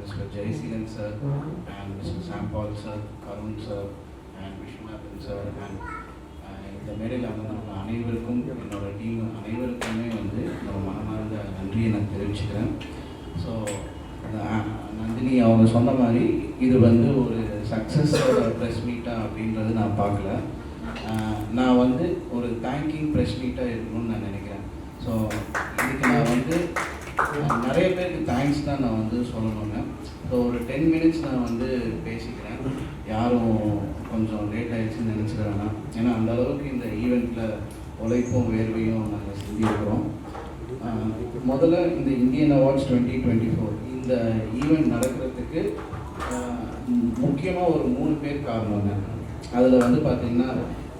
Mr. Jayasilan sir and Mr. Sam Paul sir, Karun sir and Vishwanathan sir and இந்த மேடையில் வந்து அனைவருக்கும் என்னோட டீம் அனைவருக்குமே வந்து என்னோட மனமார்ந்த நன்றியை நான் தெரிவிச்சுக்கிறேன். ஸோ நந்தினி அவங்க சொன்ன மாதிரி இது வந்து ஒரு சக்ஸஸோட ப்ரெஸ் மீட்டாக அப்படின்றது நான் பார்க்கல. நான் வந்து ஒரு தேங்கிங் ப்ரெஸ் மீட்டாக இருக்கணும்னு நான் நினைக்கிறேன். ஸோ இதுக்கு நான் வந்து நிறைய பேருக்கு தேங்க்ஸ் தான் நான் வந்து சொல்லணுங்க. ஸோ ஒரு 10 minutes நான் வந்து பேசிக்கிறேன். யாரும் கொஞ்சம் லேட் ஆகிடுச்சுன்னு நினச்சிட வேணாம். ஏன்னா அந்த அளவுக்கு இந்த ஈவெண்ட்டில் உழைப்பும் வேர்வையும் நாங்கள் செஞ்சுருக்கிறோம். முதல்ல இந்த இந்தியன் அவார்ட்ஸ் 2024 இந்த ஈவெண்ட் நடக்கிறதுக்கு முக்கியமாக ஒரு 3 பேர் காரணங்க. அதில் வந்து பார்த்திங்கன்னா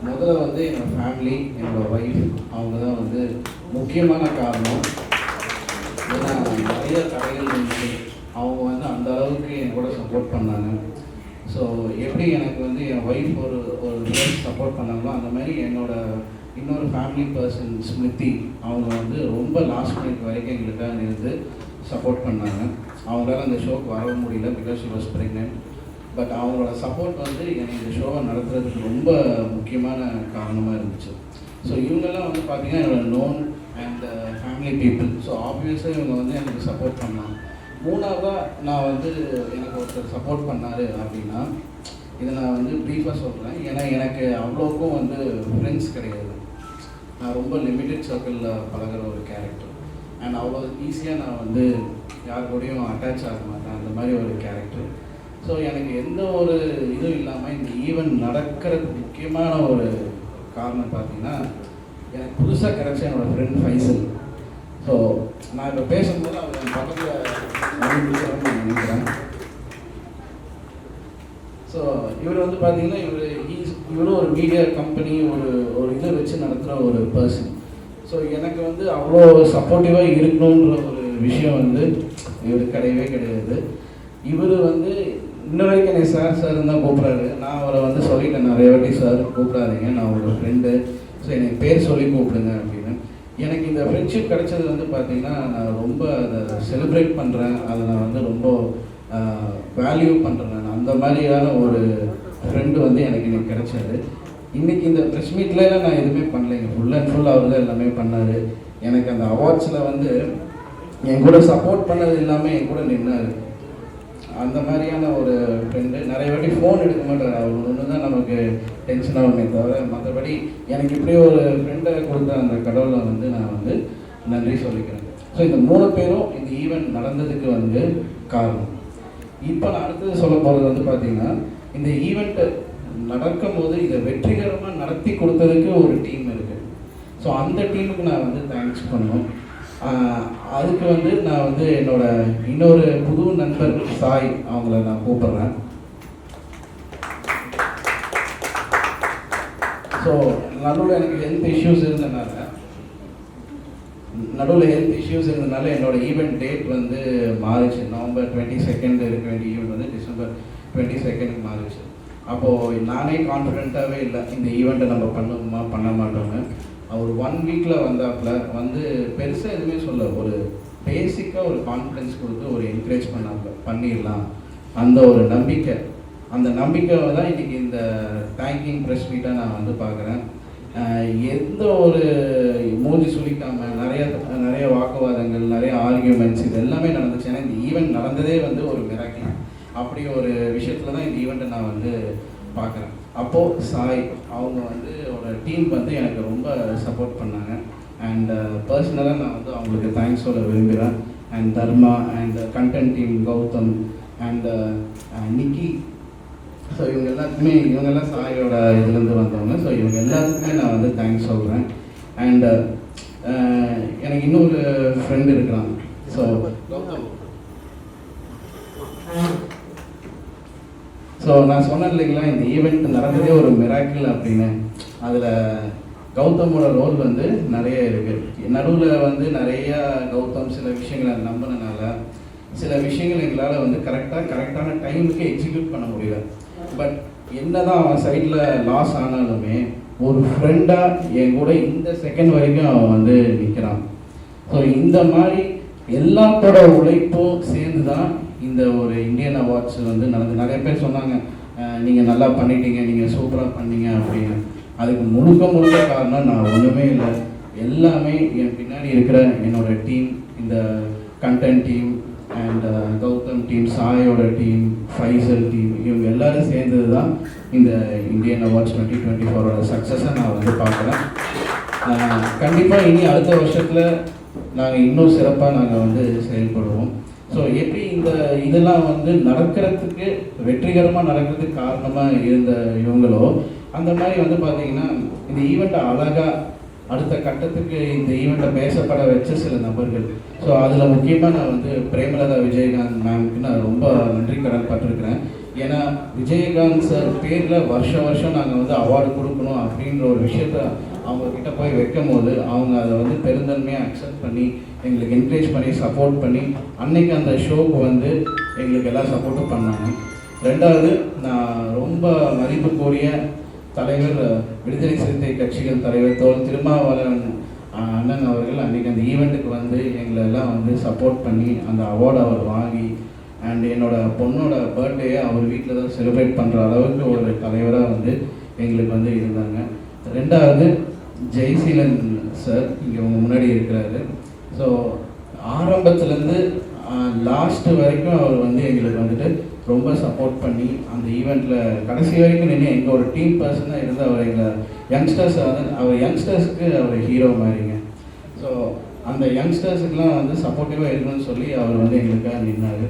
முதல்ல வந்து என்னோடய ஃபேமிலி, என்னோடய ஒய்ஃப், அவங்க தான் வந்து முக்கியமான காரணம். ஏன்னா நிறைய தடைகள் இருந்துச்சு, அவங்க வந்து அந்த அளவுக்கு என் கூட சப்போர்ட் பண்ணாங்க. ஸோ எப்படி எனக்கு வந்து என் ஒய்ஃப் ஒரு சப்போர்ட் பண்ணாங்களோ அந்த மாதிரி இன்னொரு ஃபேமிலி பர்சன் ஸ்மிருதி, அவங்க வந்து ரொம்ப லாஸ்ட் மினிட் வரைக்கும் எங்களுக்காக இருந்து சப்போர்ட் பண்ணாங்க. அவங்களால அந்த ஷோக்கு வர முடியல because she was pregnant. But அவங்களோட சப்போர்ட் வந்து எனக்கு இந்த ஷோவை நடத்துறதுக்கு ரொம்ப முக்கியமான காரணமாக இருந்துச்சு. ஸோ இவங்கெல்லாம் வந்து பார்த்திங்கன்னா என்னோட known and family people. So ஆப்வியஸாக இவங்க வந்து எனக்கு சப்போர்ட் பண்ணாங்க. மூணாவதாக நான் வந்து எனக்கு ஒருத்தர் சப்போர்ட் பண்ணார் அப்படின்னா இதை நான் வந்து ப்ரீஃபாக சொல்கிறேன். ஏன்னா எனக்கு அவ்வளோக்கும் வந்து ஃப்ரெண்ட்ஸ் கிடையாது. நான் ரொம்ப லிமிட்டட் சர்க்கிளில் பழகிற ஒரு கேரக்டர். அண்ட் அவ்வளோ ஈஸியாக நான் வந்து யார் கூடயும் அட்டாச் ஆக மாட்டேன், அந்த மாதிரி ஒரு கேரக்டர். ஸோ எனக்கு எந்த ஒரு இதுவும் இல்லாமல் இந்த ஈவெண்ட் நடக்கிறதுக்கு முக்கியமான ஒரு காரணம் பார்த்தீங்கன்னா எனக்கு புதுசாக கிடச்ச என்னோடய ஃப்ரெண்ட் ஃபைசல். ஸோ நான் இப்போ பேசும்போது அவர் என் பக்கத்தில் நான் நினைக்கிறேன். ஸோ இவர் வந்து பார்த்தீங்கன்னா இவரும் ஒரு மீடியா கம்பெனி ஒரு இதை வச்சு நடத்துகிற ஒரு பர்சன். ஸோ எனக்கு வந்து அவ்வளோ சப்போர்ட்டிவாக இருக்கணுன்ற ஒரு விஷயம் வந்து இவர் கிடையவே கிடையாது. இவர் வந்து இன்ன வரைக்கும் என்னை சார் தான் கூப்பிட்றாரு. நான் அவரை வந்து சொல்லிட்டேன் நிறைய வாட்டி, சார் கூப்பிடாதீங்க, நான் ஒரு ஃப்ரெண்டு, ஸோ எனக்கு பேர் சொல்லி கூப்பிடுங்க அப்படின்னு. எனக்கு இந்த ஃப்ரெண்ட்ஷிப் கிடைச்சது வந்து பார்த்திங்கன்னா நான் ரொம்ப அதை செலிப்ரேட் பண்ணுறேன். அதை நான் வந்து ரொம்ப வேல்யூ பண்ணுறேன். நான் அந்த மாதிரியான ஒரு ஃப்ரெண்டு வந்து எனக்கு இன்னைக்கு கிடைச்சாரு. இன்றைக்கி இந்த ப்ரெஸ் மீட்டில் நான் எதுவுமே பண்ணலைங்க, ஃபுல் அண்ட் ஃபுல் அவர் தான் எல்லாமே பண்ணார். எனக்கு அந்த அவார்ட்ஸில் வந்து என் கூட சப்போர்ட் பண்ணது இல்லாமல் என் கூட நின்னார். அந்த மாதிரியான ஒரு ஃப்ரெண்டு. நிறைய வாட்டி ஃபோன் எடுக்க மாட்டார். அவர் ஒன்று தான் நமக்கு டென்ஷன் ஆகுமே தவிர மற்றபடி எனக்கு இப்படி ஒரு ஃப்ரெண்டை கொடுத்த அந்த கடவுளை வந்து நான் வந்து நன்றி சொல்லிக்கிறேன். ஸோ இந்த 3 பேரும் இந்த ஈவெண்ட் நடந்ததுக்கு வந்து காரணம். இப்போ நான் அடுத்தது சொல்ல போகிறது வந்து பார்த்திங்கன்னா இந்த ஈவெண்ட்டு நடக்கும் போது இதை வெற்றிகரமாக நடத்தி கொடுத்ததுக்கு ஒரு டீம் இருக்குது. ஸோ அந்த டீமுக்கு நான் வந்து தேங்க்ஸ் பண்ணணும். அதுக்கு வந்து நான் வந்து என்னோட இன்னொரு புது நண்பர் சாய் அவங்கள நான் கூப்பிட்றேன். ஸோ நடுவில் எனக்கு ஹெல்த் இஷ்யூஸ் இருந்ததுனால என்னோட ஈவெண்ட் டேட் வந்து மாறிச்சு. நவம்பர் 22 இருக்க வேண்டிய ஈவெண்ட் வந்து டிசம்பர் 22 மாறிச்சு. அப்போது நானே கான்ஃபிடென்ட்டாகவே இல்லை இந்த ஈவெண்ட்டை நம்ம பண்ணுவோமா பண்ண மாட்டோம்னு. அவர் 1 வீக்கில் வந்தாப்புல வந்து பெருசாக எதுவுமே சொல்ல, ஒரு பேசிக்காக ஒரு கான்ஃபிடென்ஸ் கொடுத்து ஒரு என்கரேஜ் பண்ணிடலாம் அந்த ஒரு நம்பிக்கை. அந்த நம்பிக்கையை தான் இன்றைக்கி இந்த தேங்கிங் ப்ரெஸ் மீட்டாக நான் வந்து பார்க்குறேன். எந்த ஒரு மூஞ்சி சுளிக்காமல் நிறைய வாக்குவாதங்கள், நிறைய ஆர்கியூமெண்ட்ஸ் இது எல்லாமே நடந்துச்சு. ஏன்னா இந்த ஈவெண்ட் நடந்ததே வந்து ஒரு மிராக்கிள். அப்படி ஒரு விஷயத்தில் தான் இந்த ஈவெண்ட்டை நான் வந்து பார்க்குறேன். அப்போது சாய் அவங்க வந்து ஒரு டீம் வந்து எனக்கு ரொம்ப சப்போர்ட் பண்ணாங்க. அண்ட் பர்சனலாக நான் வந்து அவங்களுக்கு தேங்க்ஸ் சொல்ல விரும்புகிறேன். And Dharma and content team Gautham and Nikki. So இவங்கெல்லாம் சாயோட இதுலேருந்து வந்தவங்க. ஸோ இவங்க எல்லாத்துக்குமே நான் வந்து தேங்க்ஸ் சொல்கிறேன். அண்ட் எனக்கு இன்னொரு ஃப்ரெண்டு இருக்கிறாங்க. ஸோ கௌதம். ஸோ நான் சொன்னேன் இல்லைங்களா இந்த ஈவெண்ட் நடந்ததே ஒரு மிராக்கிள் அப்படின்னு. அதில் கௌதமோட ரோல் வந்து நிறைய இருக்குது. நடுவில் வந்து நிறையா கௌதம் சில விஷயங்களை நம்பினனால சில விஷயங்கள் எங்களால் வந்து கரெக்டான டைமுக்கு எக்ஸிக்யூட் பண்ண முடியல. பட் என்ன தான் அவன் சைடில் லாஸ் ஆனாலுமே ஒரு ஃப்ரெண்டாக என் கூட இந்த செகண்ட் வரைக்கும் அவன் வந்து நிற்கிறான். ஸோ இந்த மாதிரி எல்லாத்தோட உழைப்பும் சேர்ந்து தான் இந்த ஒரு இந்தியன் அவார்ட்ஸ் வந்து நிறைய பேர் சொன்னாங்க நீங்கள் நல்லா பண்ணிட்டீங்க, நீங்கள் சூப்பராக பண்ணீங்க அப்படின்னு. அதுக்கு முழுக்க காரணம் நான் ஒன்றுமே இல்லை, எல்லாமே என் பின்னாடி இருக்கிற என்னோடய டீம், இந்த content team and Gautham team, சாயோட டீம், ஃபைசல் டீம், இவங்க எல்லோரும் சேர்ந்தது தான் இந்த இந்தியன் அவார்ட்ஸ் 2024 சக்ஸஸை நான் வந்து பார்க்குறேன். கண்டிப்பாக இனி அடுத்த வருஷத்தில் நாங்கள் இன்னும் சிறப்பாக நாங்கள் வந்து செயல்படுவோம். ஸோ எப்படி இதெல்லாம் வந்து நடக்கிறதுக்கு, வெற்றிகரமாக நடக்கிறதுக்கு காரணமாக இருந்த இவங்களோ, அந்த மாதிரி வந்து பார்த்திங்கன்னா இந்த ஈவெண்ட்டை அழகாக அடுத்த கட்டத்துக்கு இந்த ஈவெண்ட்டை பேசப்பட வச்ச சில நபர்கள். ஸோ அதில் முக்கியமாக நான் வந்து பிரேமலதா விஜயகாந்த் மேம்க்கு நான் ரொம்ப நன்றி கடன் பட்டிருக்கிறேன். ஏன்னா விஜயகாந்த் சார் பேரில் வருஷம் நாங்கள் வந்து அவார்டு கொடுக்கணும் அப்படின்ற ஒரு விஷயத்த அவங்கக்கிட்ட போய் வைக்கும் போது அவங்க அதை வந்து பெருந்தன்மையாக அக்செப்ட் பண்ணி எங்களுக்கு என்கரேஜ் பண்ணி சப்போர்ட் பண்ணி அன்னைக்கு அந்த ஷோவுக்கு வந்து எங்களுக்கு எல்லா சப்போர்ட்டும் பண்ணாங்க. ரெண்டாவது, நான் ரொம்ப மதிப்புக்குரிய தலைவர், விடுதலை சிறுத்தை கட்சிகள் தலைவர் தோல் திருமாவளவன் அண்ணன் அவர்கள் அன்றைக்கி அந்த ஈவெண்ட்டுக்கு வந்து எங்களெல்லாம் வந்து சப்போர்ட் பண்ணி அந்த அவார்டு அவர் வாங்கி அண்ட் என்னோடய பொண்ணோட பர்த்டேயை அவர் வீட்டில் தான் செலிப்ரேட் பண்ணுற அளவுக்கு ஒரு தலைவராக வந்து எங்களுக்கு வந்து இருந்தாங்க. ரெண்டாவது, ஜெய்சீலன் சார் இங்கே உங்கள் முன்னாடி இருக்கிறாரு. ஸோ ஆரம்பத்துலேருந்து லாஸ்ட்டு வரைக்கும் அவர் வந்து எங்களுக்கு வந்துட்டு ரொம்ப சப்போர்ட் பண்ணி அந்த ஈவெண்ட்டில் கடைசி வரைக்கும் நின்று எங்கள் ஒரு டீம் பர்சன் தான் இருந்து அவர் எங்களை யங்ஸ்டர்ஸ் அவர் யங்ஸ்டர்ஸுக்கு அவர் ஹீரோ மாதிரிங்க. ஸோ அந்த யங்ஸ்டர்ஸுக்கெலாம் வந்து சப்போர்ட்டிவாக இருக்கணும்னு சொல்லி அவர் வந்து எங்களுக்காக நின்னார்.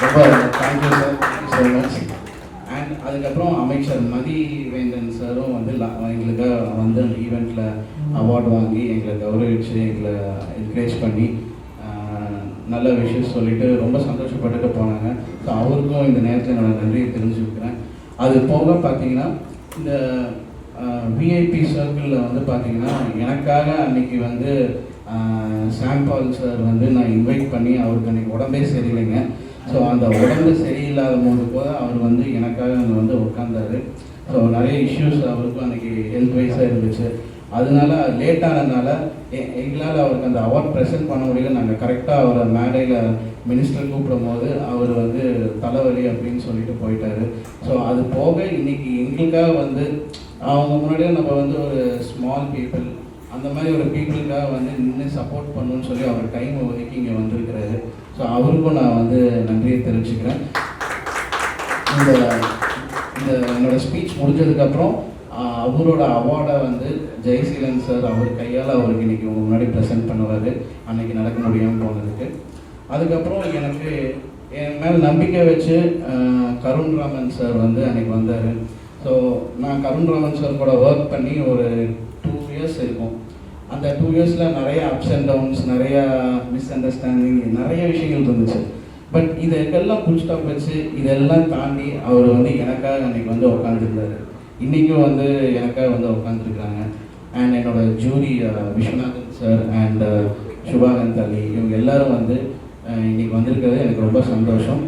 ரொம்ப thank you sir, thank you so much. And அதுக்கப்புறம் அமைச்சர் மதிவேந்தன் சாரும் வந்து எங்களுக்காக வந்து அந்த ஈவெண்ட்டில் அவார்டு வாங்கி எங்களை கௌரவிச்சு எங்களை என்கரேஜ் பண்ணி நல்ல விஷயம் சொல்லிவிட்டு ரொம்ப சந்தோஷப்பட்டுட்டு போனாங்க. ஸோ அவருக்கும் இந்த நேரத்தில் என்னோட நன்றியை தெரிஞ்சுக்கிறேன். அது போக பார்த்தீங்கன்னா இந்த விஐபி சர்க்கிளில் வந்து பார்த்தீங்கன்னா எனக்காக அன்றைக்கி வந்து சாம்பால் சார் வந்து நான் இன்வைட் பண்ணி, அவருக்கு அன்றைக்கி உடம்பே சரியில்லைங்க. ஸோ அந்த உடம்பு சரியில்லாத போது கூட அவர் வந்து எனக்காக அங்கே வந்து உட்காந்தார். ஸோ நிறைய இஷ்யூஸ் அவருக்கும் அன்றைக்கி ஹெல்த் வைஸாக இருந்துச்சு. அதனால லேட்டானதுனால எங்களால் அவருக்கு அந்த அவார்ட் ப்ரெசென்ட் பண்ண முடியல. நாங்கள் கரெக்டாக அவரை மேடையில் மினிஸ்டர் கூப்பிடும் போது அவர் வந்து தலைவலி அப்படின்னு சொல்லிட்டு போயிட்டார். ஸோ அது போக இன்றைக்கி எங்களுக்காக வந்து அவங்க முன்னாடியே நம்ம வந்து ஒரு ஸ்மால் பீப்புள், அந்த மாதிரி ஒரு பீப்புளுக்காக வந்து நின்று சப்போர்ட் பண்ணணும்னு சொல்லி அவர் டைம் ஒதுக்கி இங்கே வந்திருக்கிறாரு. ஸோ அவருக்கும் நான் வந்து நன்றியை தெரிவிச்சுக்கிறேன். இந்த என்னோடய ஸ்பீச் முடிஞ்சதுக்கப்புறம் அவரோட அவார்டை வந்து ஜெய்சீலன் சார் அவர் கையால் அவருக்கு இன்றைக்கி உங்கள் முன்னாடி ப்ரெசென்ட் பண்ணுவார், அன்றைக்கி நடக்க முடியாமல் போனதுக்கு. அதுக்கப்புறம் எனக்கு என் மேலே நம்பிக்கை வச்சு கருண்ராமன் சார் வந்து அன்றைக்கி வந்தார். ஸோ நான் கருண்ராமன் சார் கூட ஒர்க் பண்ணி ஒரு 2 years இருக்கும். அந்த 2 yearsல நிறைய அப்ஸ் அண்ட் டவுன்ஸ், நிறையா மிஸ் அண்டர்ஸ்டாண்டிங், நிறைய விஷயங்கள் இருந்துச்சு. பட் இதெல்லாம் புல் ஸ்டாப் வச்சு இதெல்லாம் தாண்டி அவர் வந்து எனக்காக அன்றைக்கி வந்து உட்காந்துருந்தார். இன்றைக்கும் வந்து எனக்காக வந்து உட்காந்துருக்காங்க. அண்ட் என்னோட ஜூரி விஸ்வநாதன் சார் அண்ட் சுபாகந்த் அலி, இவங்க எல்லோரும் வந்து இன்றைக்கி வந்திருக்கிறது எனக்கு ரொம்ப சந்தோஷம்.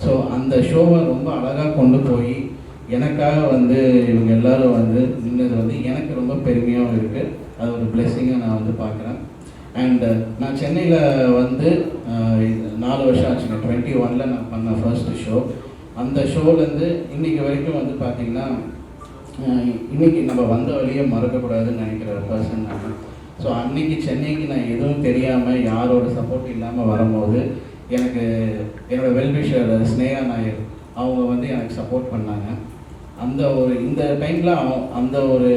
ஸோ அந்த ஷோவை ரொம்ப அழகாக கொண்டு போய் எனக்காக வந்து இவங்க எல்லோரும் வந்து நின்னது வந்து எனக்கு ரொம்ப பெருமையாகவும் இருக்குது. அது ஒரு பிளெஸ்ஸிங்காக நான் வந்து பார்க்குறேன். அண்ட் நான் சென்னையில் வந்து 4 வருஷம் ஆச்சுங்க. 2021 நான் பண்ண ஃபர்ஸ்ட் ஷோ. அந்த ஷோலேருந்து இன்றைக்கி வரைக்கும் வந்து பார்த்திங்கன்னா இன்றைக்கி நம்ம வந்த வழியை மறக்கக்கூடாதுன்னு நினைக்கிற பர்சன் நான். ஸோ அன்றைக்கி சென்னைக்கு நான் எதுவும் தெரியாமல் யாரோட சப்போர்ட் இல்லாமல் வரும்போது எனக்கு என்னோடய வெல்விஷர் ஸ்னேகா நாயர் அவங்க வந்து எனக்கு சப்போர்ட் பண்ணாங்க. அந்த ஒரு இந்த டைமில் அந்த ஒரு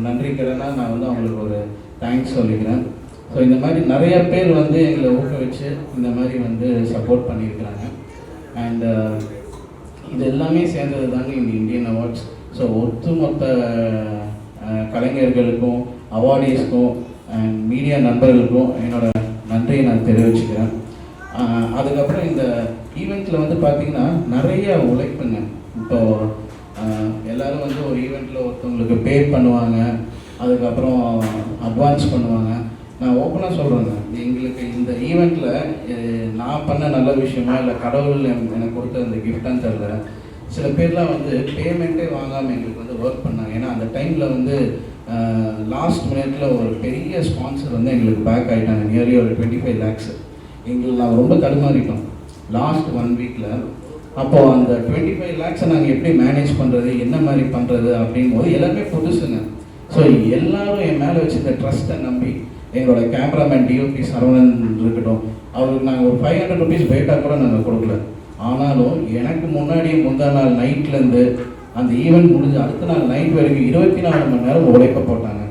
நன்றி கடனாக நான் வந்து அவங்களுக்கு ஒரு தேங்க்ஸ் சொல்லிக்கிறேன். ஸோ இந்த மாதிரி நிறைய பேர் வந்து எங்களை ஊக்குவிச்சு இந்த மாதிரி வந்து சப்போர்ட் பண்ணியிருக்கிறாங்க. அண்ட் இது எல்லாமே சேர்ந்தது தாங்க இந்த இந்தியன் அவார்ட்ஸ். ஸோ ஒட்டுமொத்த கலைஞர்களுக்கும் அவார்டீஸ்க்கும் அண்ட் மீடியா நண்பர்களுக்கும் என்னோடய நன்றியை நான் தெரிவிச்சுக்கிறேன். அதுக்கப்புறம் இந்த ஈவெண்ட்டில் வந்து பார்த்திங்கன்னா நிறைய உழைப்புங்க. இப்போது எல்லோரும் வந்து ஒரு ஈவெண்ட்டில் ஒருத்தவங்களுக்கு பே பண்ணுவாங்க, அதுக்கப்புறம் அட்வான்ஸ் பண்ணுவாங்க. நான் ஓப்பனாக சொல்கிறேங்க, எங்களுக்கு இந்த ஈவெண்ட்டில் நான் பண்ண நல்ல விஷயமா இல்லை கடவுள் எனக்கு கொடுத்த அந்த கிஃப்டான்னு தெரில, சில பேர்லாம் வந்து பேமெண்ட்டே வாங்காமல் எங்களுக்கு வந்து ஒர்க் பண்ணாங்க. ஏன்னா அந்த டைமில் வந்து லாஸ்ட் மினிட்ல ஒரு பெரிய ஸ்பான்சர் வந்து எங்களுக்கு பேக் ஆகிட்டாங்க, நியர்லி ஒரு 25 lakhs. நாங்கள் ரொம்ப தடுமாறிட்டோம் லாஸ்ட் 1 வீக்கில். அப்போது அந்த 25 lakhs நாங்கள் எப்படி மேனேஜ் பண்ணுறது, என்ன மாதிரி பண்ணுறது அப்படின் போது எல்லாமே புதுசுங்க. ஸோ எல்லோரும் என் மேலே வச்சு இந்த ட்ரஸ்ட்டை நம்பி எங்களோட கேமராமேன் டிஓபி சரவணன் இருக்கட்டும், அவருக்கு நாங்கள் ஒரு 500 rupees வெயிட்டாக கூட நாங்கள் கொடுக்கல. ஆனாலும் எனக்கு முன்னாடி முந்தா நாள் நைட்லேருந்து அந்த ஈவெண்ட் முடிஞ்சு அடுத்த நாள் நைட் வரைக்கும் 24 மணி நேரம் உழைப்ப போட்டாங்க.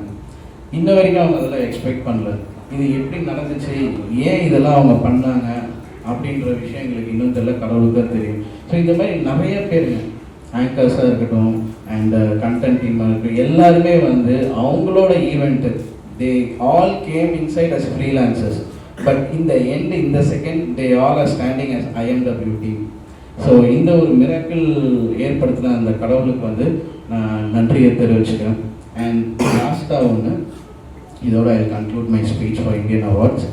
இன்ன வரைக்கும் அவங்க அதெல்லாம் எக்ஸ்பெக்ட் பண்ணல. இது எப்படி நடந்துச்சு, ஏன் இதெல்லாம் அவங்க பண்ணாங்க அப்படின்ற விஷயம் எங்களுக்கு இன்னும் தெரியல, கடவுளுக்கு தான் தெரியும். ஸோ இந்த மாதிரி நிறைய பேருங்க, ஆங்கர்ஸாக இருக்கட்டும் அண்ட் கண்டென்ட் டீமாக இருக்கட்டும், எல்லாருமே வந்து அவங்களோட event they all came inside as freelancers. But இந்த எண்ட் இந்த second they all are standing as IMW team. So இந்த ஒரு மிராக்கிள் ஏற்படுத்தின அந்த கடவுளுக்கு வந்து நான் நன்றியை தெரிவிச்சுக்கிறேன். அண்ட் லாஸ்ட்டாக ஒன்று, இதோட ஐ conclude my speech for Indian awards.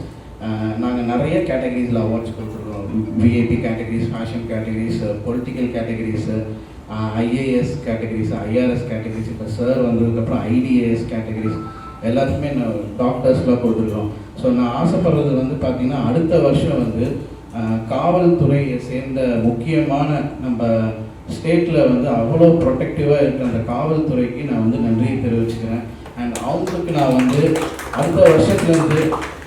நாங்கள் நிறைய கேட்டகரிஸில் அவார்ட்ஸ் கொடுத்துருக்கோம். VIP categories, fashion categories, political categories, IAS categories, IRS categories, இப்போ சார் வந்ததுக்கப்புறம் IDAS கேட்டகரிஸ், எல்லாத்துக்குமே நான் டாக்டர்ஸ்லாம் கொடுத்துருக்கோம். ஸோ நான் ஆசைப்படுறது வந்து பார்த்திங்கன்னா அடுத்த வருஷம் வந்து காவல்துறையை சேர்ந்த முக்கியமான நம்ம ஸ்டேட்டில் வந்து அவ்வளோ ப்ரொடெக்டிவாக இருக்கிற அந்த காவல்துறைக்கு நான் வந்து நன்றியை தெரிவிச்சுக்கிறேன். அண்ட் அவங்களுக்கு நான் வந்து அடுத்த வருஷத்துலேருந்து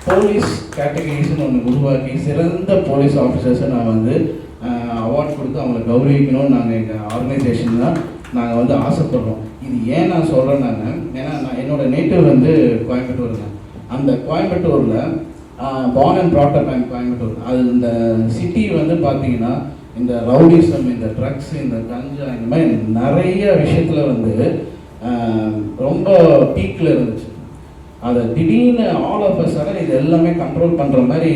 போலீஸ் கேட்டகரிஸ்ன்னு ஒன்று உருவாக்கி சிறந்த போலீஸ் ஆஃபீஸர்ஸை நான் வந்து அவார்ட் கொடுத்து அவங்களை கௌரவிக்கணும்னு நாங்கள் எங்கள் ஆர்கனைசேஷன் தான் நாங்கள் வந்து ஆசைப்படுறோம். இது ஏன் நான் சொல்கிறேன் ஏன்னா நான் என்னோடய நேட்டிவ் வந்து கோயம்புத்தூருங்க. அந்த கோயம்புத்தூரில் born and brought up and Coimbatore, அது இந்த சிட்டி வந்து பார்த்திங்கன்னா இந்த ரவுடிசம், இந்த ட்ரக்ஸ், இந்த கஞ்சா, இந்த மாதிரி நிறைய விஷயத்தில் வந்து ரொம்ப பீக்கில் இருந்துச்சு. அதை திடீர்னு ஆல் ஆஃப் அ சடன் இது எல்லாமே கண்ட்ரோல் பண்ணுற மாதிரி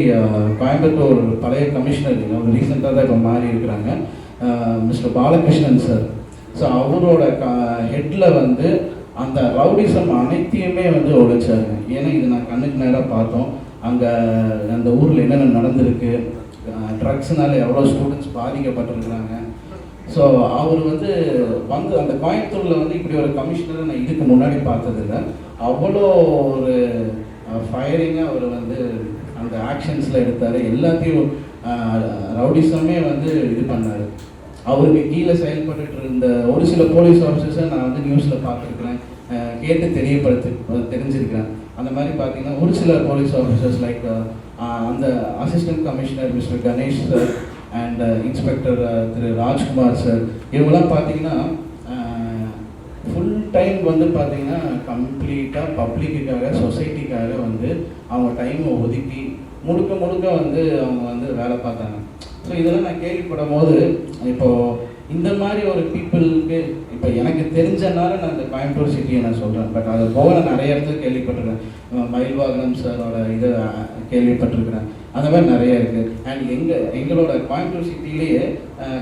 கோயம்புத்தூர் பழைய கமிஷனர் அவங்க ரீசெண்டாக தான் இப்போ மாறி இருக்கிறாங்க, மிஸ்டர் பாலகிருஷ்ணன் சார். ஸோ அவரோட ஹெட்டில் வந்து அந்த ரவுடிசம் அனைத்தையுமே வந்து ஒழிச்சாருங்க. ஏன்னா இது நான் கண்ணுக்கு நேராக பார்த்தோம். அங்கே அந்த ஊரில் என்னென்ன நடந்திருக்கு, ட்ரக்ஸ்னால எவ்வளோ ஸ்டூடெண்ட்ஸ் பாதிக்கப்பட்டிருக்கிறாங்க. ஸோ அவர் வந்து அந்த கோயம்புத்தூரில் வந்து இப்படி ஒரு கமிஷனரை நான் இதுக்கு முன்னாடி பார்த்ததில்லை. அவ்வளோ ஒரு ஃபயரிங்காக அவர் வந்து அந்த ஆக்ஷன்ஸில் எடுத்தார். எல்லாத்தையும் ரவுடிசமே வந்து இது பண்ணார். அவருக்கு கீழே செயல்பட்டு இருந்த ஒரு சில போலீஸ் ஆஃபீஸர்ஸை நான் வந்து நியூஸில் பார்த்துருக்குறேன், கேட்டு தெரிஞ்சிருக்கிறேன். அந்த மாதிரி பார்த்தீங்கன்னா ஒரு சில போலீஸ் ஆஃபீஸர்ஸ் லைக் அந்த assistant commissioner mister Ganesh sir and inspector Thiru Rajkumar sir, இவங்கெல்லாம் பார்த்தீங்கன்னா ஃபுல் டைம் வந்து பார்த்தீங்கன்னா கம்ப்ளீட்டாக பப்ளிக்குக்காக, சொசைட்டிக்காக வந்து அவங்க டைமை ஒதுக்கி முழுக்க வந்து அவங்க வந்து வேலை பார்த்தாங்க. ஸோ இதெல்லாம் நான் கேள்விப்படும் போது இப்போது இந்த மாதிரி ஒரு பீப்புளுக்கு இப்போ எனக்கு தெரிஞ்சனால நான் இந்த கோயம்புத்தூர் சிட்டியை நான் சொல்கிறேன். பட் அது போக நான் நிறைய இடத்துல கேள்விப்பட்டிருக்கேன். மயில்வாகனம் சாரோட இதை கேள்விப்பட்டிருக்கிறேன். அந்த மாதிரி நிறைய இருக்குது. அண்ட் எங்களோட கோயம்புத்தூர் சிட்டிலேயே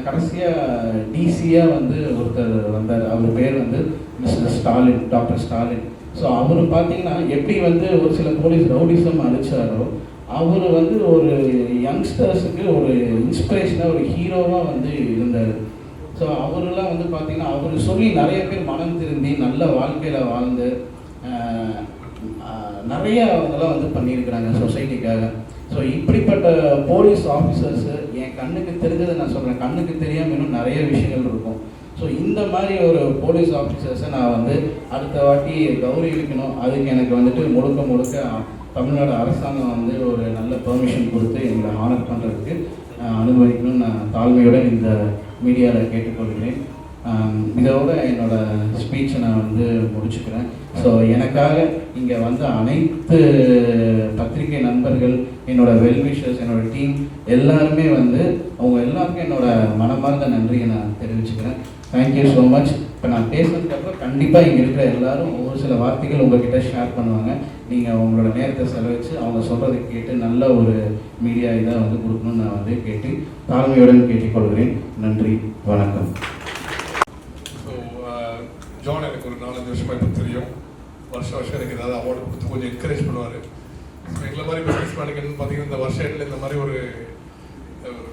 கடைசியாக டிசியாக வந்து ஒருத்தர் வந்தார். அவர் பேர் வந்து mister Stalin, doctor Stalin. So அவர் பார்த்தீங்கன்னா எப்படி வந்து ஒரு சில போலீஸ் ரவுடிசம் அழிச்சாரோ, அவர் வந்து ஒரு யங்ஸ்டர்ஸுக்கு ஒரு இன்ஸ்பிரேஷனாக ஒரு ஹீரோவாக வந்து இருந்தார். ஸோ அவரெல்லாம் வந்து பார்த்திங்கன்னா அவர் சொல்லி நிறைய பேர் மனம் திருந்தி நல்ல வாழ்க்கையில் வாழ்ந்து நிறைய அவங்கெல்லாம் வந்து பண்ணியிருக்கிறாங்க சொசைட்டிக்காக. ஸோ இப்படிப்பட்ட போலீஸ் ஆஃபீஸர்ஸு என் கண்ணுக்கு தெரிஞ்சதை நான் சொல்கிறேன், கண்ணுக்கு தெரியாமல் இன்னும் நிறைய விஷயங்கள் இருக்கும். ஸோ இந்த மாதிரி ஒரு போலீஸ் ஆஃபீஸர்ஸை நான் வந்து அடுத்த வாட்டி கௌரவிக்கணும். அதுக்கு எனக்கு வந்துட்டு முழுக்க தமிழ்நாடு அரசாங்கம் வந்து ஒரு நல்ல பெர்மிஷன் கொடுத்து எங்களை ஹானர் பண்ணுறதுக்கு அனுமதிக்கணும்னு நான் தாழ்மையுடன் இந்த மீடியாவில் கேட்டுக்கொள்கிறேன். இதோட என்னோடய ஸ்பீச்சை நான் வந்து முடிச்சுக்கிறேன். ஸோ எனக்காக இங்கே வந்து அனைத்து பத்திரிகை நண்பர்கள், என்னோடய வெல்விஷர்ஸ், என்னோடய டீம் எல்லாருமே வந்து அவங்க எல்லாருக்கும் என்னோடய மனமார்ந்த நன்றியை நான் தெரிவிச்சுக்கிறேன். Thank you so much. இப்போ நான் பேசுனதுக்கப்புறம் கண்டிப்பாக இங்கே இருக்கிற எல்லாரும் ஒரு சில வார்த்தைகள் உங்கள்கிட்ட ஷேர் பண்ணுவாங்க. நீங்கள் உங்களோட நேரத்தை செலவழித்து அவங்க சொல்கிறதை கேட்டு நல்ல ஒரு மீடியா இதை வந்து கொடுக்கணும்னு நான் வந்து கேட்டு தாழ்மையுடன் கேட்டுக்கொள்கிறேன். நன்றி, வணக்கம். ஸோ ஜான் எனக்கு ஒரு 4-5 வருஷமாக இப்போ தெரியும். வருஷம் எனக்கு ஏதாவது அவார்டு கொடுத்து கொஞ்சம் என்கரேஜ் பண்ணுவார். ஸோ எங்களை மாதிரி பிஸ்னஸ் மேனுக்குன்னு பார்த்தீங்கன்னா இந்த வருஷம் எண்டில் இந்த மாதிரி ஒரு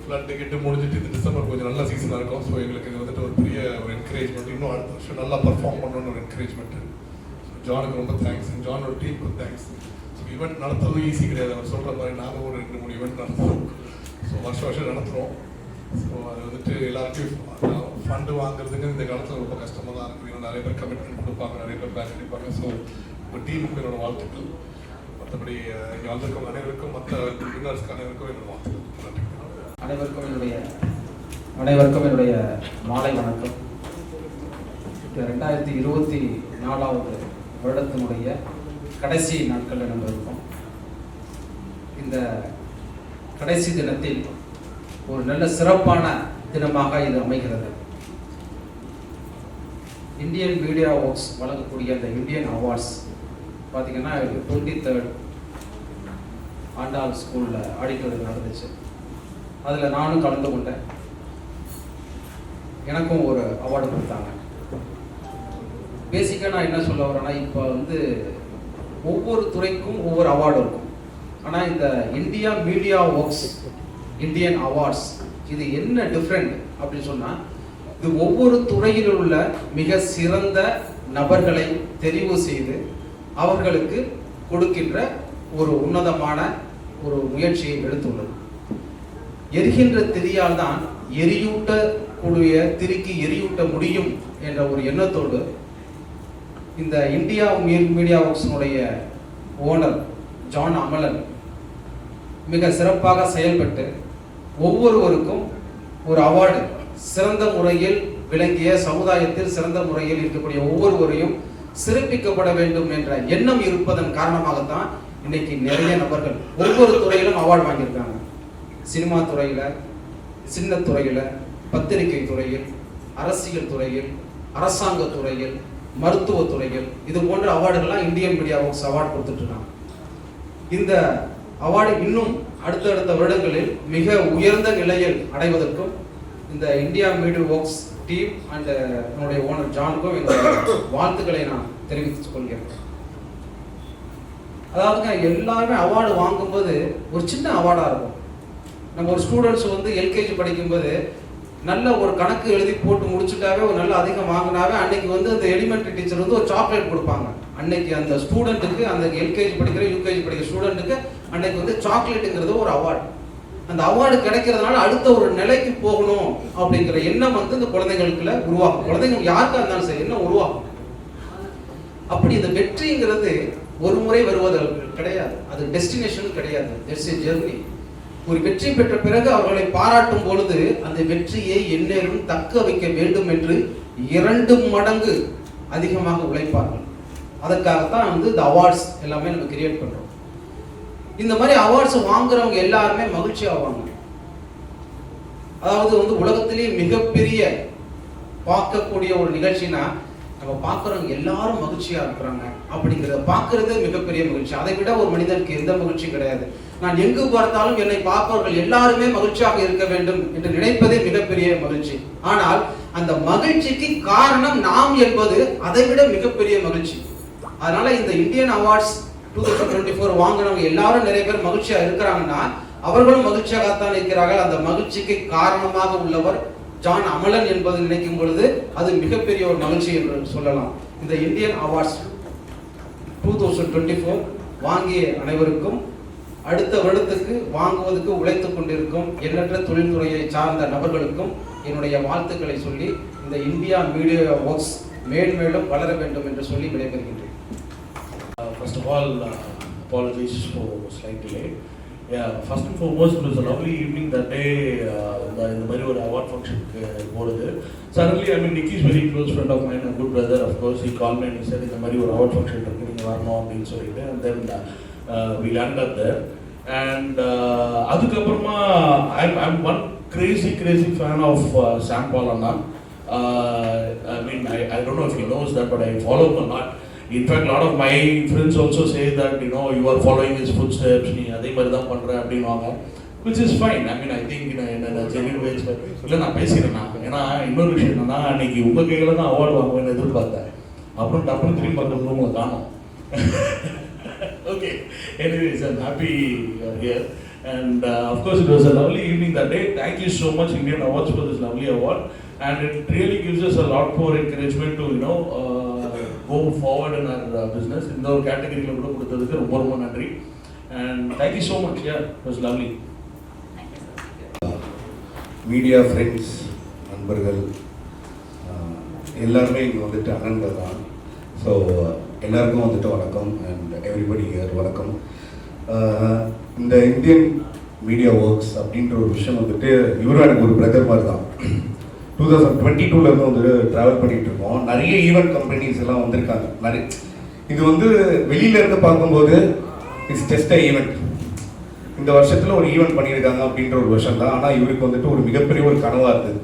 ஃப்ளட் டிக்கெட்டு முடிஞ்சிட்டு இந்த டிசம்பர் கொஞ்சம் நல்ல சீசனாக இருக்கும். ஸோ எங்களுக்கு இது வந்துட்டு ஒரு பெரிய ஒரு என்கரேஜ்மெண்ட், இன்னும் அடுத்த வருஷம் நல்லா பர்ஃபார்ம் பண்ணணும்னு ஒரு என்கரேஜ்மெண்ட்டு. ஸோ ஜானுக்கு ரொம்ப தேங்க்ஸ், ஜானோட டீமுக்கு தேங்க்ஸ். ஸோ ஈவெண்ட் நடத்துறதும் ஈஸி கிடையாது. அவர் சொல்கிற மாதிரி நாங்கள் ஒரு 2-3 ஈவெண்ட் நடத்துகிறோம். ஸோ வருஷம் நடத்துகிறோம். ஸோ அது வந்துட்டு எல்லாருக்கும் ஃபண்டு வாங்குறதுக்கு இந்த காலத்தில் ரொம்ப கஷ்டமாக தான் இருக்குது. ஏன்னா நிறைய பேர் கமிட்மெண்ட் கொடுப்பாங்க, நிறைய பேர் பேக் அடிப்பாங்க. ஸோ உங்கள் டீமுக்கு என்னோட வாழ்த்துக்கள். மற்றபடி இங்கே வந்திருக்கவங்க அனைவருக்கும், மற்ற வின்னர்ஸ்க்கு அனைவருக்கும் என்னோட வாழ்த்துக்கள். நன்றி. அனைவருக்கும் என்னுடைய மாலை வணக்கம். 2024 வருடத்தினுடைய கடைசி நாட்களில் நம்ம இருக்கோம். இந்த கடைசி தினத்தில் ஒரு நல்ல சிறப்பான தினமாக இது அமைகிறது. இந்தியன் மீடியா ஒர்க்ஸ் வழங்கக்கூடிய அந்த இந்தியன் அவார்ட்ஸ் பார்த்தீங்கன்னா 23rd ஆண்டாள் ஸ்கூலில் ஆடிட்டோரியம் நடந்துச்சு. அதில் நானும் கலந்து கொண்டேன். எனக்கும் ஒரு அவார்டு கொடுத்தாங்க. பேசிக்காக நான் என்ன சொல்ல வரேன்னா, இப்போ ஒவ்வொரு துறைக்கும் ஒவ்வொரு அவார்டு இருக்கும். ஆனால் இந்த India media works Indian awards இது என்ன டிஃப்ரெண்ட் அப்படின்னு சொன்னால், இது ஒவ்வொரு துறையில் உள்ள மிக சிறந்த நபர்களை தெரிவு செய்து அவர்களுக்கு கொடுக்கின்ற ஒரு உன்னதமான ஒரு முயற்சியை எடுத்துள்ளது. எரிகின்ற திரியால் தான் எரியூட்டக்கூடிய திரிக்கு எரியூட்ட முடியும் என்ற ஒரு எண்ணத்தோடு இந்த இந்தியா மீடியா ஒர்க்ஸினுடைய ஓனர் ஜான் அமலன் மிக சிறப்பாக செயல்பட்டு ஒவ்வொருவருக்கும் ஒரு அவார்டு, சிறந்த முறையில் விளங்கிய சமுதாயத்தில் சிறந்த முறையில் இருக்கக்கூடிய ஒவ்வொருவரையும் சிறப்பிக்கப்பட வேண்டும் என்ற எண்ணம் இருப்பதன் காரணமாகத்தான் இன்னைக்கு நிறைய நபர்கள் ஒவ்வொரு துறையிலும் அவார்டு வாங்கியிருக்காங்க. சினிமா துறையில், சின்ன துறையில், பத்திரிகை துறையில், அரசியல் துறையில், அரசாங்க துறையில், மருத்துவ துறையில், இது போன்ற அவார்டுகள்லாம் இந்தியன் மீடியா ஒர்க்ஸ் அவார்டு கொடுத்துட்டு இருக்காங்க. இந்த அவார்டு இன்னும் அடுத்தடுத்த வருடங்களில் மிக உயர்ந்த நிலையில் அடைவதற்கும் இந்த India media works team and என்னுடைய ஓனர் ஜானுக்கும் என்னுடைய வாழ்த்துக்களை நான் தெரிவித்துக் கொள்கிறேன். அதாவதுங்க, எல்லாருமே அவார்டு வாங்கும்போது ஒரு சின்ன அவார்டாக இருக்கும். நம்ம ஒரு ஸ்டூடெண்ட்ஸ் எல்கேஜி படிக்கும்போது நல்ல ஒரு கணக்கு எழுதி போட்டு முடிச்சுட்டாவே ஒரு நல்ல அதிகம் வாங்கினாவே அன்னைக்கு அந்த எலிமெண்ட்ரி டீச்சர் ஒரு சாக்லேட் கொடுப்பாங்க. அன்னைக்கு அந்த ஸ்டூடெண்ட்டுக்கு, அந்த எல்கேஜி படிக்கிற யூகேஜி படிக்கிற ஸ்டூடெண்ட்டுக்கு அன்னைக்கு சாக்லேட்டுங்கிறது ஒரு அவார்டு. அந்த அவார்டு கிடைக்கிறதுனால அடுத்த ஒரு நிலைக்கு போகணும் அப்படிங்கிற எண்ணம் இந்த குழந்தைகளுக்குள்ள உருவாகும். குழந்தைங்க யாருக்கா இருந்தாலும் சரி என்ன உருவாகும். அப்படி இந்த வெற்றிங்கிறது ஒரு முறை வருவது கிடையாது, அது டெஸ்டினேஷன் கிடையாது, இட்ஸ் எ ஜெர்னி. ஒரு வெற்றி பெற்ற பிறகு அவர்களை பாராட்டும் பொழுது அந்த வெற்றியை எந்நேரம் தக்க வைக்க வேண்டும் என்று 2 மடங்கு அதிகமாக உழைப்பார்கள். அதற்காகத்தான் இந்த அவார்ட்ஸ் எல்லாமே நம்ம கிரியேட் பண்றோம். இந்த மாதிரி அவார்ட்ஸ் வாங்குறவங்க எல்லாருமே மகிழ்ச்சி ஆவாங்க. அதாவது உலகத்திலேயே மிகப்பெரிய பார்க்கக்கூடிய ஒரு நிகழ்ச்சினா நம்ம பார்க்குறவங்க எல்லாரும் மகிழ்ச்சியா இருக்கிறாங்க அப்படிங்கிறத பார்க்கறதே மிகப்பெரிய மகிழ்ச்சி. அதை விட ஒரு மனிதனுக்கு எந்த மகிழ்ச்சியும் கிடையாது. நான் எங்கு பார்த்தாலும் என்னை பார்ப்பவர்கள் எல்லாருமே மகிழ்ச்சியாக இருக்க வேண்டும் என்று நினைப்பதே மிகப்பெரிய மகிழ்ச்சி. ஆனால் அந்த மகிழ்ச்சிக்கு காரணம் நாம் என்பது அதை விட மிகப்பெரிய மகிழ்ச்சி. அதனால இந்த இந்தியன் அவார்ட்ஸ் 2024 வாங்கினவங்க எல்லாரும் நிறைய பேர் மகிழ்ச்சியா இருக்கிறாங்கன்னா அவர்களும் மகிழ்ச்சியாகத்தான் இருக்கிறார்கள். அந்த மகிழ்ச்சிக்கு காரணமாக உள்ளவர் ஜான் அமலன் என்பது நினைக்கும் பொழுது அது மிகப்பெரிய ஒரு மகிழ்ச்சி என்று சொல்லலாம். இந்த இந்தியன் அவார்ட்ஸ் 2024 வாங்கிய அனைவருக்கும், அடுத்த வருடத்துக்கு வாங்குவதற்கு உழைத்துக் கொண்டிருக்கும் எண்ணற்ற தொழில்துறையை சார்ந்த நபர்களுக்கும் என்னுடைய வாழ்த்துக்களை சொல்லி இந்த இந்தியா மீடியா ஒர்க்ஸ் மேன்மேலும் வளர வேண்டும் என்று சொல்லி விடைபெறுகின்றேன். First of all, apologies for slight delay. Yeah, first and foremost, it was a lovely evening that day. இந்த மாதிரி ஒரு அவார்ட் ஃபங்க்ஷனுக்கு போகிறது. Suddenly, I mean, Nicky is very close friend of mine, a good brother. Of course, he called me and he said, இந்த மாதிரி ஒரு award function இருக்கு, நீங்கள் வரணும் அப்படின்னு சொல்லிட்டு. And then we landed up there. And அதுக்கப்புறமா I'm one crazy fan of Sam Paul Anna. I mean, I don't know if he knows that, but I follow him a lot. In fact, a lot of my friends also say that, you know, you are following his footsteps, நீ அதே மாதிரி தான் பண்ணுற அப்படின்வாங்க, which is fine. I mean, I think in a genuine way. இல்லை நான் பேசிக்கிறேன். ஏன்னா இன்னொரு விஷயம் என்னன்னா, அன்னைக்கு உங்கள் கையில் தான் அவார்டு வாங்குவேன்னு எதிர்பார்த்தேன். அப்புறம் திரும்பி பார்க்கறது உங்களை காணும். Okay, anyways, I'm happy here. And of course, it was a lovely evening that day. Thank you so much, Indian Awards, for this lovely award. And it really gives us a lot more encouragement to, you know, go forward in our business. இந்த ஒரு கேட்டகரியில் கூட கொடுத்ததுக்கு ரொம்ப ரொம்ப நன்றி. And thank you so much. Yeah, it was lovely. Media friends, நண்பர்கள் எல்லாருமே இங்கே வந்துட்டு அண்ணன்கள் தான். ஸோ எல்லாருக்கும் வந்துட்டு வணக்கம். அண்ட் எவ்ரிபடி ஹியர் வணக்கம். இந்த இந்தியன் மீடியா ஒர்க்ஸ் அப்படின்ற ஒரு விஷயம் வந்துட்டு இவரும் எனக்கு ஒரு பிரதர் மாதிரி தான். 2022 வந்து ட்ராவல் பண்ணிகிட்டு இருக்கோம். நிறைய ஈவெண்ட் கம்பெனிஸ் எல்லாம் வந்திருக்காங்க. நிறைய இது வந்து வெளியில இருந்து பார்க்கும்போது இட்ஸ் ஜஸ்ட் அ ஈவெண்ட். இந்த வருஷத்தில் ஒரு ஈவெண்ட் பண்ணியிருக்காங்க அப்படின்ற ஒரு விஷயம் தான். ஆனால் இவருக்கு வந்துட்டு ஒரு மிகப்பெரிய ஒரு கனவாக இருந்தது.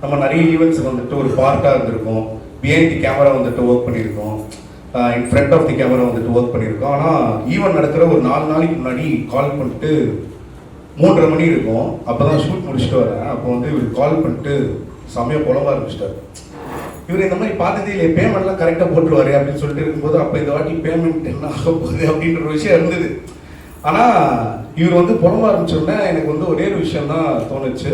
நம்ம நிறைய ஈவெண்ட்ஸ் வந்துட்டு ஒரு பார்ட்டாக இருந்திருக்கோம். பிஹைண்ட் தி கேமரா வந்துட்டு ஒர்க் பண்ணியிருக்கோம். In front of the camera வந்துட்டு ஒர்க் பண்ணியிருக்கோம். ஆனால் ஈவெண்ட் நடக்கிற ஒரு 4 நாளைக்கு முன்னாடி கால் பண்ணிட்டு 3:30 மணி இருக்கும். அப்போ தான் ஷூட் முடிச்சுட்டு வரேன். அப்போ வந்து இவர் கால் பண்ணிட்டு செம்மையாக புலம்ப ஆரம்பிச்சிட்டார். இவர் இந்த மாதிரி பார்த்ததே இல்லை, பேமெண்ட்லாம் கரெக்டாக போட்டுருவாரு அப்படின்னு சொல்லிட்டு இருக்கும்போது அப்போ இந்த வாட்டி பேமெண்ட் என்ன ஆக போகுது அப்படின்ற ஒரு விஷயம் இருந்தது. ஆனால் இவர் வந்து புலம்ப ஆரம்பிச்சோடனே எனக்கு வந்து ஒரே ஒரு விஷயம் தான் தோணுச்சு.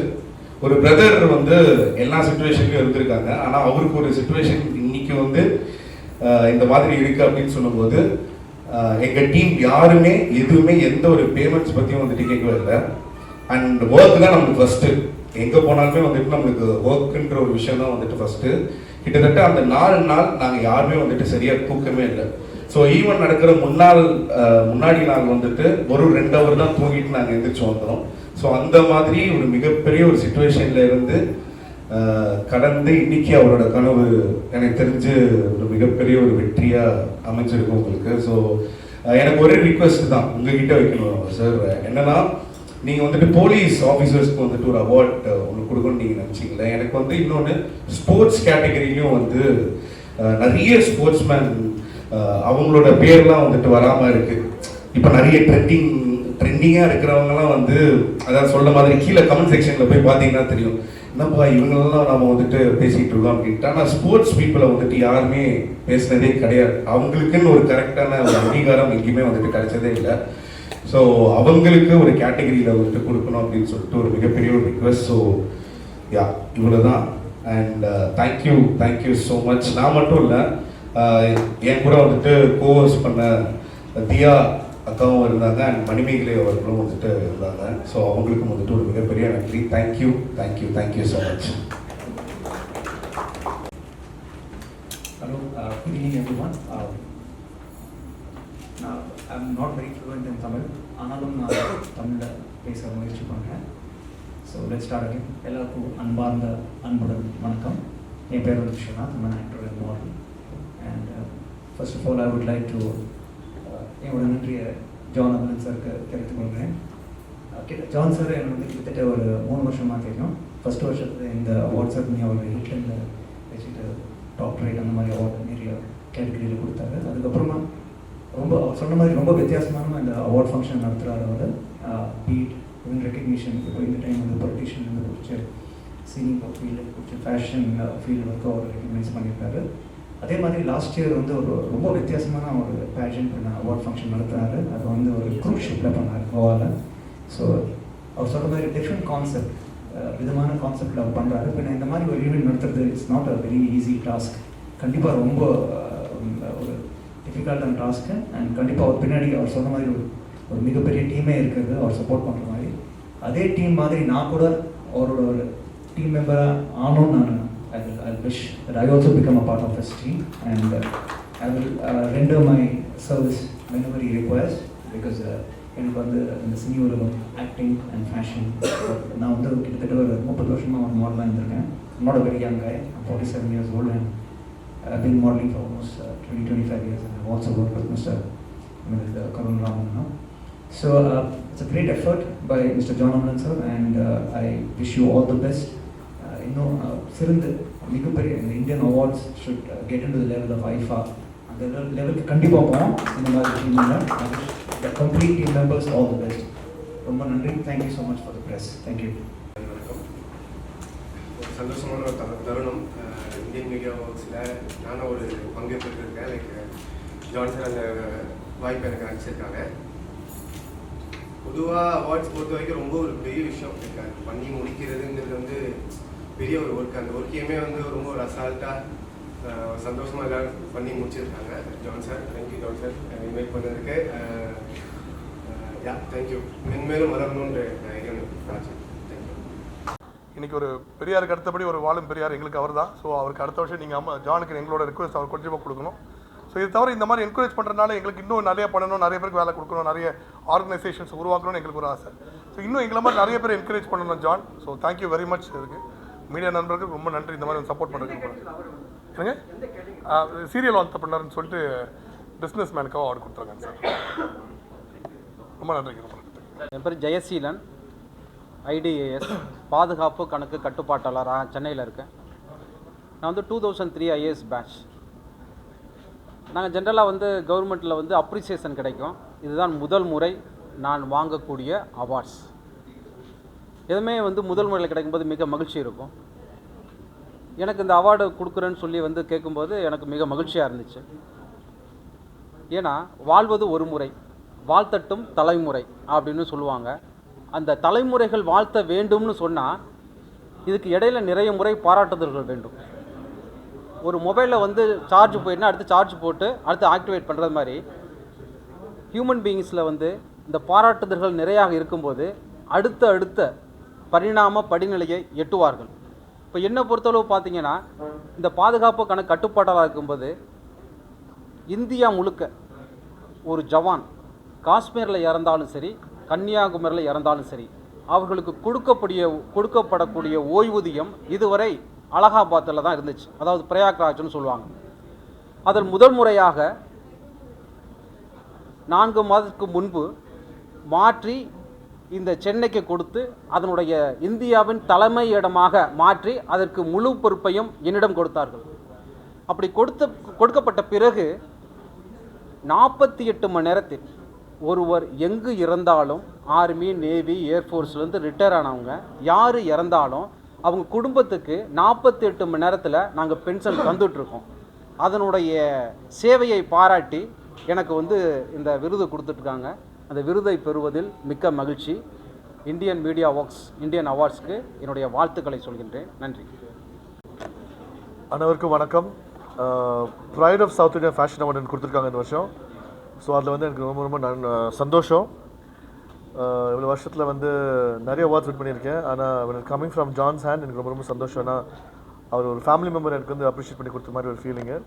ஒரு பிரதர் வந்து எல்லா சுச்சுவேஷன்லையும் இருந்திருக்காங்க. ஆனால் அவருக்கு ஒரு சுச்சுவேஷன் இன்னைக்கு வந்து இந்த மாதிரி இருக்குது அப்படின்னு சொல்லும்போது எங்கள் டீம் யாருமே எதுவுமே எந்த ஒரு பேமெண்ட்ஸ் பற்றியும் வந்துட்டு கேட்கவே இல்லை. அண்ட் ஒர்க் தான் நம்மளுக்கு ஃபஸ்ட்டு. எங்கே போனாலுமே வந்துட்டு நம்மளுக்கு ஒர்க்குன்ற ஒரு விஷயம் தான் வந்துட்டு ஃபஸ்ட்டு. கிட்டத்தட்ட அந்த 4 நாள் நாங்கள் யாருமே வந்துட்டு சரியாக தூக்கமே இல்லை. ஸோ ஈவெண்ட் நடக்கிற முன்னாடி நாங்கள் வந்துட்டு ஒரு 2 ஹவர் தான் தூங்கிட்டு நாங்கள் எந்திரிச்சு வந்தோம். ஸோ அந்த மாதிரி ஒரு மிகப்பெரிய ஒரு சுச்சுவேஷனில் இருந்து கடந்து இன்னைக்கு அவரோட கனவு எனக்கு தெரிஞ்சு ஒரு மிகப்பெரிய ஒரு வெற்றியாக அமைஞ்சிருக்கும் உங்களுக்கு. ஸோ எனக்கு ஒரே ரிக்வெஸ்ட் தான் உங்ககிட்ட வைக்கணும் சார். என்னன்னா, நீங்கள் வந்துட்டு போலீஸ் ஆஃபீஸர்ஸ்க்கு வந்துட்டு ஒரு அவார்ட் உங்களுக்கு கொடுக்கணும்னு நீங்கள் நினச்சிங்களே. எனக்கு வந்து இன்னொன்று ஸ்போர்ட்ஸ் கேட்டகரியிலையும் வந்து நிறைய ஸ்போர்ட்ஸ்மேன் அவங்களோட பேர்லாம் வந்துட்டு வராமல் இருக்குது. இப்போ நிறைய ட்ரெண்டிங்காக இருக்கிறவங்கலாம் வந்து அதாவது சொல்ல மாதிரி கீழே கமெண்ட் செக்ஷனில் போய் பார்த்தீங்கன்னா தெரியும், என்னப்பா இவங்களெல்லாம் நம்ம வந்துட்டு பேசிகிட்டு இருக்கோம் அப்படின்ட்டு. ஆனால் ஸ்போர்ட்ஸ் பீப்புளை வந்துட்டு யாருமே பேசினதே கிடையாது. அவங்களுக்குன்னு ஒரு கரெக்டான ஒரு அங்கீகாரம் எங்கேயுமே வந்துட்டு கிடைச்சதே இல்லை. ஸோ அவங்களுக்கு ஒரு கேட்டகரியில் வந்துட்டு கொடுக்கணும் அப்படின்னு சொல்லிட்டு ஒரு மிகப்பெரிய ஒரு ரிக்வெஸ்ட். ஸோ யா, இவ்வளோ தான். And thank you so much. நான் மட்டும் இல்லை, என் கூட வந்துட்டு கோவர்ஸ் பண்ண தியா அக்காவும் இருந்தாங்க. அண்ட் மணிமேகலை அவர்களும் வந்துட்டு இருந்தாங்க. ஸோ அவங்களுக்கும் வந்துட்டு ஒரு மிகப்பெரிய நன்றி. Thank you so much. Hello, good evening everyone. Now, I'm not very fluent in Tamil. ஆனாலும் நான் தமிழில் பேச முயற்சி பண்ணுறேன். So let's start again. எல்லாருக்கும் அன்பார்ந்த அன்புடன் வணக்கம். என் பேர் வந்து விஸ்வநாத். நான் actor and model. And first of all I would like to என்னோட நன்றியை ஜான் அப்லன் சாருக்கு தெரிவித்துக் கொள்கிறேன். ஜான் சார் எனக்கு வந்து கிட்டத்தட்ட ஒரு 3 வருஷமாக தெரியும். ஃபஸ்ட் வருஷத்தில் இந்த அவார்ட்ஸ் பண்ணி அவர் ஹிட்லண்டில் வச்சுட்டு டாக்டரேட் அந்த மாதிரி அவார்டு நிறைய கேட்டகரியில் கொடுத்தாரு. அதுக்கப்புறமா ரொம்ப சொன்ன மாதிரி ரொம்ப வித்தியாசமான இந்த அவார்ட் ஃபங்க்ஷன் நடத்துகிறாரு அவர். பீட் இவன் ரெக்கக்னிஷன். இப்போ இந்த டைம் வந்து பொலிட்டிஷியன் வந்து பிடிச்ச சிங்கிங் ஃபீல்டு பிடிச்ச ஃபேஷன் ஃபீல்டு வந்து அவர் ரெக்கக்னைஸ் பண்ணியிருக்காரு. அதே மாதிரி லாஸ்ட் இயர் வந்து ஒரு ரொம்ப வித்தியாசமான ஒரு பேஷன் பண்ண அவார்ட் ஃபங்க்ஷன் நடத்துகிறாரு. அது வந்து ஒரு க்ரூஸ் ஷிப்பில் பண்ணார் கோவாவில். ஸோ அவர் சொல்கிற மாதிரி டிஃப்ரெண்ட் கான்செப்ட், விதமான கான்செப்டில் அவர் பண்ணுறாரு. பின்ன இந்த மாதிரி ஒரு ஈவெண்ட் நடத்துறது it's not a very easy task. கண்டிப்பாக ரொம்ப ஒரு டிஃபிகல்ட்டான டாஸ்க்கு. அண்ட் கண்டிப்பாக அவர் பின்னாடி அவர் சொன்ன மாதிரி ஒரு மிகப்பெரிய டீமே இருக்கிறது அவர் சப்போர்ட் பண்ணுற மாதிரி. அதே டீம் மாதிரி நான் கூட அவரோட ஒரு டீம் மெம்பராக ஆனோன்னு நான் I wish that I also become a part of this team, and I will render my service whenever he requires, because எனக்கு வந்து இந்த சினி உலகம் ஆக்டிங் அண்ட் ஃபேஷன் நான் வந்து கிட்டத்தட்ட ஒரு 30 வருஷமாக ஒரு மாடலாக இருந்திருக்கேன். not a very young guy. I'm 47 years old and I've been modeling for almost 20-25 years, and I've also worked with Mr. Karun Raman now. So it's a great effort by Mr. John Amlan sir, and I wish you all the best. சிறந்த மிகப்பெரிய இந்த Indian awards should get in to the level of IIFA. அந்த லெவலுக்கு கண்டிப்பாக போகணும் இந்த மாதிரி டீமில். The complete team members all the best. ரொம்ப நன்றி. Thank you so much for the press. Thank you. ஒரு சந்தோஷமான ஒரு தருணம். இந்தியன் மீடியா ஒர்க்ஸில் நானும் ஒரு பங்கேற்றிருக்கேன். லைக் ஜான் சார் அந்த வாய்ப்பு எனக்கு அனுப்பிச்சிருக்காங்க. பொதுவாக அவார்ட்ஸ் பொறுத்த வரைக்கும் ரொம்ப ஒரு பெரிய விஷயம் இருக்காது. பண்ணி முடிக்கிறதுங்கிறது வந்து பெரிய ஒரு ஒர்க். அந்த ஒர்க்கையுமே வந்து ரொம்ப ஒரு அசால்ட்டாக சந்தோஷமாக எல்லாம் பண்ணி முடிச்சிருக்காங்க. John sir, thank you John sir invite பண்ணதுக்கு. தேங்க்யூ. மென்மேலும் வளரணுன்ற தேங்க்யூ. இன்றைக்கி ஒரு பெரியாருக்கு அடுத்தபடி ஒரு வாழும் பெரியார் எங்களுக்கு அவர் தான். ஸோ அவருக்கு அடுத்த வருஷம் நீங்கள் ஜானுக்கு எங்களோட ரிக்வெஸ்ட் அவர் கொஞ்சமாக கொடுக்கணும். ஸோ இது தவிர இந்த மாதிரி என்கரேஜ் பண்ணுறதுனால எங்களுக்கு இன்னும் நிறைய பண்ணணும், நிறைய பேருக்கு வேலை கொடுக்கணும், நிறைய ஆர்கனைசேஷன்ஸ் உருவாக்கணும்னு எங்களுக்கு ஒரு ஆசை. ஸோ இன்னும் எங்களை மாதிரி நிறைய பேர் என்கரேஜ் பண்ணணும் John. So thank you very much. இதுக்கு மீடியா நண்பர்களுக்கு ரொம்ப நன்றி இந்த மாதிரி சப்போர்ட் பண்ணுறதுக்கு. என்னங்க சீரியல் ஆண்டர்பிரனர்னு சொல்லிட்டு பிஸ்னஸ் மேனுக்காக அவார்டு கொடுத்துருக்காங்க சார். ரொம்ப நன்றிங்க. ரொம்ப நன்றி. என் பேர் ஜெயசீலன், ஐடிஏஎஸ் பாதுகாப்பு கணக்கு கட்டுப்பாட்டாளராக சென்னையில் இருக்கேன். நான் வந்து 2003 ஐஏஎஸ் பேட்ச். நாங்கள் ஜென்ரலாக வந்து கவர்மெண்ட்டில் வந்து அப்ரிசியேஷன் கிடைக்கும். இதுதான் முதல் முறை நான் வாங்கக்கூடிய அவார்ட்ஸ். எதுவுமே வந்து முதல் முறையில் கிடைக்கும்போது மிக மகிழ்ச்சி இருக்கும். எனக்கு இந்த அவார்டு கொடுக்குறேன்னு சொல்லி வந்து கேட்கும்போது எனக்கு மிக மகிழ்ச்சியாக இருந்துச்சு. ஏன்னா வாழ்வது ஒரு முறை, வாழ்த்தட்டும் தலைமுறை அப்படின்னு சொல்லுவாங்க. அந்த தலைமுறைகள் வாழ்த்த வேண்டும்னு சொன்னால் இதுக்கு இடையில நிறைய முறை பாராட்டுதல்கள் வேண்டும். ஒரு மொபைலில் வந்து சார்ஜ் போயிட்டுனா அடுத்து சார்ஜ் போட்டு அடுத்து ஆக்டிவேட் பண்ணுறது மாதிரி ஹியூமன் பீயிங்ஸில் வந்து இந்த பாராட்டுதல்கள் நிறையாக இருக்கும்போது அடுத்த பரிணாம படிநிலையை எட்டுவார்கள். இப்போ என்னை பொறுத்தளவு பார்த்தீங்கன்னா இந்த பாதுகாப்பு கணக்கு கட்டுப்பாட்டாளராக இருக்கும்போது இந்தியா முழுக்க ஒரு ஜவான் காஷ்மீரில் இறந்தாலும் சரி, கன்னியாகுமரியில் இறந்தாலும் சரி, அவர்களுக்கு கொடுக்கப்படக்கூடிய ஓய்வூதியம் இதுவரை அலகாபாத்தில் தான் இருந்துச்சு. அதாவது பிரயாக்ராஜ்னு சொல்லுவாங்க. அதில் முதல் முறையாக 4 மாதத்துக்கு முன்பு மாற்றி இந்த சென்னைக்கு கொடுத்து அதனுடைய இந்தியாவின் தலைமை இடமாக மாற்றி அதற்கு முழு பொறுப்பையும் என்னிடம் கொடுத்தார்கள். அப்படி கொடுக்கப்பட்ட பிறகு 48 மணி நேரத்தில் ஒருவர் எங்கு இறந்தாலும், ஆர்மி, நேவி, ஏர்ஃபோர்ஸ்லேருந்து ரிட்டையர் ஆனவங்க யார் இறந்தாலும் அவங்க குடும்பத்துக்கு 48 மணி நேரத்தில் நாங்கள் பென்ஷன் தந்துட்டுருக்கோம். அதனுடைய சேவையை பாராட்டி எனக்கு வந்து இந்த விருது கொடுத்துட்ருக்காங்க. அந்த விருதை பெறுவதில் மிக்க மகிழ்ச்சி. இந்தியன் மீடியா ஒர்க்ஸ் இந்தியன் அவார்ட்ஸ்க்கு என்னுடைய வாழ்த்துக்களை சொல்கின்றேன். நன்றி. அனைவருக்கும் வணக்கம். Pride of south India fashion award கொடுத்துருக்காங்க இந்த வருஷம். ஸோ அதில் வந்து எனக்கு ரொம்ப சந்தோஷம். இவ்வளோ வருஷத்தில் வந்து நிறைய அவார்ட்ஸ் வின் பண்ணியிருக்கேன். ஆனால் கம்மிங் ஃப்ரம் ஜான்ஸ் ஹேண்ட் எனக்கு ரொம்ப சந்தோஷம். ஏன்னா அவர் ஒரு ஃபேமிலி மெம்பர் எனக்கு வந்து அப்ரிஷியேட் பண்ணி கொடுத்த மாதிரி ஒரு ஃபீலிங்கு.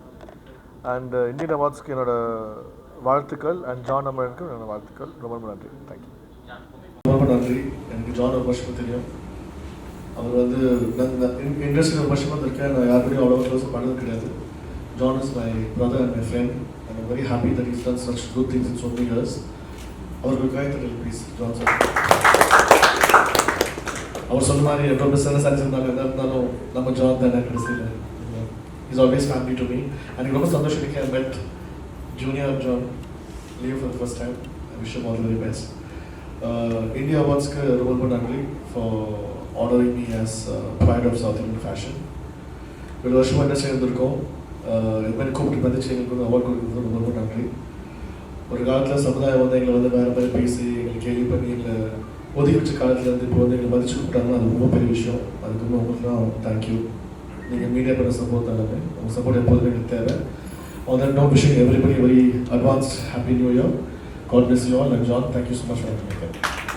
அண்ட் இந்தியன் அவார்ட்ஸ்க்கு என்னோட வாழ்த்துக்கள். அண்ட் ஜான் அம்மனுக்கு என்னோட வாழ்த்துக்கள். ரொம்ப நன்றி. தேங்க்யூ. ரொம்ப நன்றி. எனக்கு ஜான் ஒரு வருஷமாக தெரியும். அவர் வந்து இண்டஸ்ட்ரியில் ஒரு வருஷமாக இருக்கேன். நான் யாருக்கும் அவ்வளோ க்ளோஸ் பண்ணது கிடையாது. John is my brother and my friend. And I'm very happy that is done such good things in so many years. அவருக்கு காய்த்தல் ப்ளீஸ் ஜான் சார். அவர் சொன்ன மாதிரி எப்போ சில சாரி இருந்தாலும் எதாக இருந்தாலும் நம்ம ஜான் தான் கடைசியில் is always family to me. எனக்கு ரொம்ப சந்தோஷம். எனக்கு I met junior John leave for the first time. I wish all the very best. India அவார்ட்ஸ்க்கு ரொம்ப நன்றி for ordering me as pride of south Indian fashion. இவ்வளோ வருஷமாக இண்டஸ்ட்ரி இருந்திருக்கோம். இது மாதிரி கூப்பிட்டு மதிச்சு எங்களுக்கு வந்து அவார்ட் கொடுக்குறது ரொம்ப நன்றி. ஒரு காலத்தில் சமுதாயம் வந்து எங்களை வந்து வேறு மாதிரி பேசி எங்களை கேள்வி பண்ணி எங்களை ஒதுக்கி வச்ச காலத்துலேருந்து இப்போ வந்து எங்களை மதிச்சு கூப்பிட்டாங்கன்னா அது ரொம்ப பெரிய விஷயம். அதுக்கு வந்து உங்களுக்கு தான் தேங்க்யூ. நீங்கள் மீடியா பண்ண சப்போர்ட் எல்லாமே உங்கள் சப்போர்ட் எப்போதுமே எங்களுக்கு தேவை. On that note, wishing everybody a very advanced Happy New Year. God bless you all. And John, thank you so much for having me here.